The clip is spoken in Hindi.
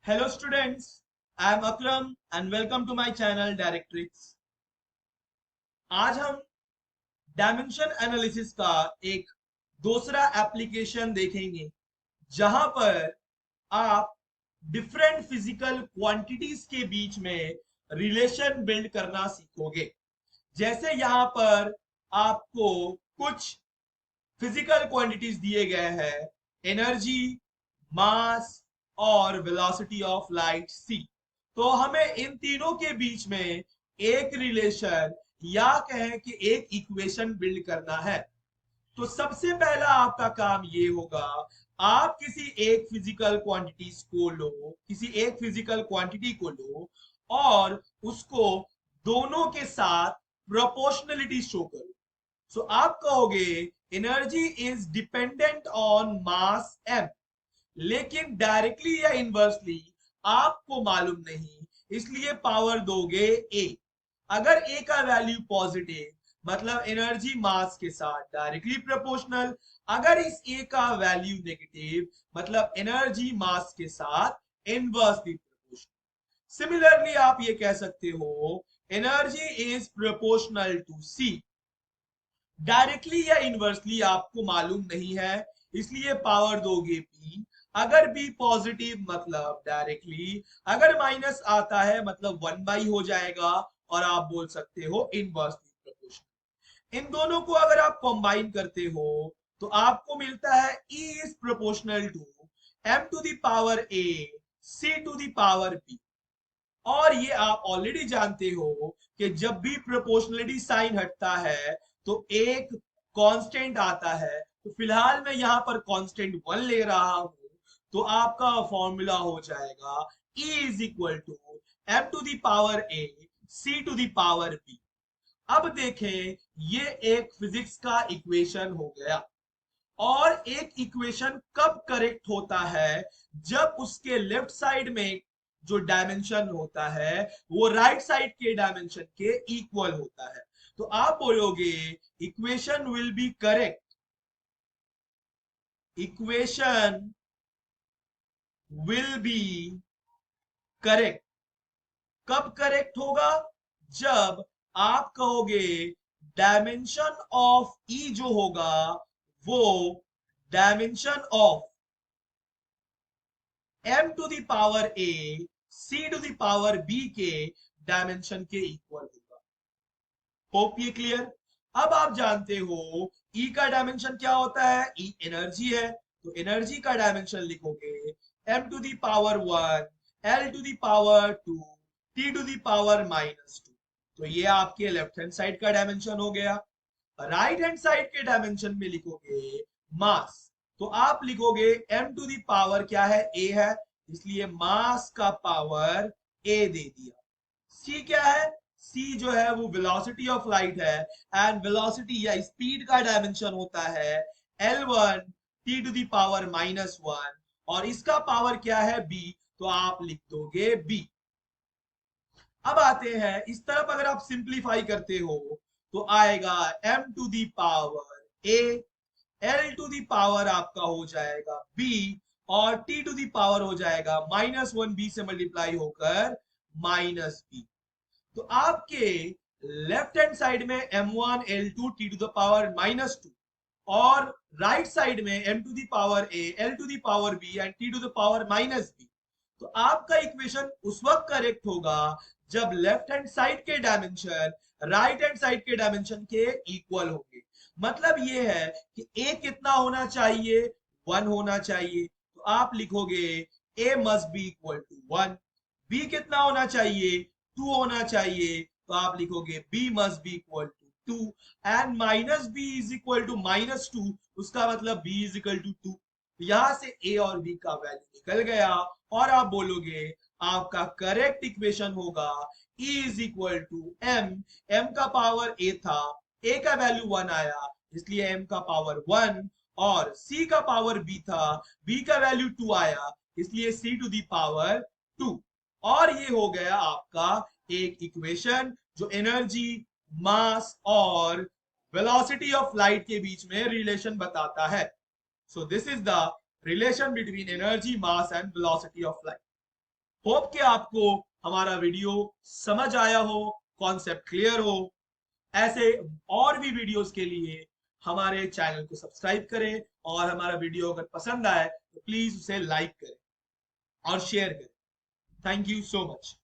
Hello students, I am Akram and welcome to my channel Directrix. आज हम डायमेंशन एनालिसिस का एक दूसरा एप्लीकेशन देखेंगे जहां पर आप डिफरेंट फिजिकल क्वांटिटीज के बीच में रिलेशन बिल्ड करना सीखोगे। जैसे यहाँ पर आपको कुछ फिजिकल क्वांटिटीज दिए गए हैं, एनर्जी, मास और वेलोसिटी ऑफ लाइट सी। तो हमें इन तीनों के बीच में एक रिलेशन या कहें कि एक इक्वेशन बिल्ड करना है। तो सबसे पहला आपका काम ये होगा, आप किसी एक फिजिकल क्वांटिटीज को लो, किसी एक फिजिकल क्वांटिटी को लो और उसको दोनों के साथ प्रोपोर्शनलिटी शो करो। सो आप कहोगे energy is dependent on mass M, लेकिन डायरेक्टली या इनवर्सली आपको मालूम नहीं, इसलिए पावर दोगे ए। अगर ए का वैल्यू पॉजिटिव मतलब एनर्जी मास के साथ डायरेक्टली प्रोपोर्शनल, अगर इस ए का वैल्यू नेगेटिव मतलब एनर्जी मास के साथ इनवर्सली प्रोपोर्शनल। सिमिलरली आप ये कह सकते हो energy is proportional to C. Directly या इनवर्सली आपको मालूम नहीं है, इसलिए पावर दोगे पी। अगर बी पॉजिटिव मतलब डायरेक्टली, अगर माइनस आता है मतलब 1/, हो जाएगा और आप बोल सकते हो इनवर्सली प्रोपोर्शनल। इन दोनों को अगर आप कंबाइन करते हो तो आपको मिलता है E is proportional to m to the power a c to the power b। और ये आप ऑलरेडी जानते हो कि जब भी प्रोपोर्शनलिटी साइन हटता है तो एक कांस्टेंट आता है। तो फिलहाल मैं यहाँ पर कांस्टेंट 1 ले रहा हूं, तो आपका फॉर्मूला हो जाएगा E is equal to m to the power a c to the power b। अब देखें, ये एक फिजिक्स का इक्वेशन हो गया। और एक इक्वेशन कब करेक्ट होता है, जब उसके लेफ्ट साइड में जो डायमेंशन होता है वो राइट साइड के डायमेंशन के इक्वल होता है। तो आप बोलोगे equation will be correct, equation will be correct. कब करेक्ट होगा? जब आप कहोगे डायमेंशन ऑफ ई जो होगा वो dimension of m to the power a c to the power b के डायमेंशन के इक्वल होगा। होप ये क्लियर। अब आप जानते हो E का डायमेंशन क्या होता है, E एनर्जी है। तो एनर्जी का डायमेंशन लिखोगे m to the power 1 l to the power 2 t to the power -2। तो ये आपके लेफ्ट हैंड साइड का डायमेंशन हो गया। राइट हैंड साइड के डायमेंशन में लिखोगे मास, तो आप लिखोगे m टू द पावर क्या है, a है, इसलिए मास का पावर a दे दिया। c क्या है, c जो है वो वेलोसिटी ऑफ लाइट है, एंड वेलोसिटी या स्पीड का डायमेंशन होता है l1 t to the power -1, और इसका पावर क्या है b, तो आप लिख दोगे b। अब आते हैं इस तरफ, अगर आप सिंप्लीफाई करते हो तो आएगा m to the power a, l to the power आपका हो जाएगा b, और t टू दी पावर हो जाएगा -1 b से मल्टीप्लाई होकर -b। तो आपके लेफ्ट हैंड साइड में m1 l2 t to the power -2, और राइट साइड में m to the power a l to the power b and t to the power -b। तो आपका इक्वेशन उस वक्त करेक्ट होगा जब लेफ्ट हैंड साइड के डायमेंशन राइट हैंड साइड के डायमेंशन के इक्वल होंगे। मतलब ये है कि a कितना होना चाहिए, 1 होना चाहिए। तो आप लिखोगे a must be equal to 1। b कितना होना चाहिए, 2 होना चाहिए, तो आप लिखोगे b must be equal to 2। And -b is equal to -2, उसका मतलब b इज इक्वल टू 2। यहां से a और b का वैल्यू निकल गया, और आप बोलोगे आपका करेक्ट इक्वेशन होगा E is equal to m। m का पावर a था, a का वैल्यू 1 आया, इसलिए m का पावर 1, और c का पावर b था, b का वैल्यू 2 आया, इसलिए c टू दी पावर 2। और ये हो गया आपका एक इक्वेशन जो एनर्जी, मास और वेलोसिटी ऑफ लाइट के बीच में रिलेशन बताता है। So this is the relation between energy, mass and velocity of light. Hope कि आपको हमारा वीडियो समझ आया हो, कॉन्सेप्ट क्लियर हो। ऐसे और भी वीडियोस के लिए हमारे चैनल को सब्सक्राइब करें, और हमारा वीडियो अगर पसंद आए तो प्लीज उसे लाइक करें और शेयर करें। Thank you so much.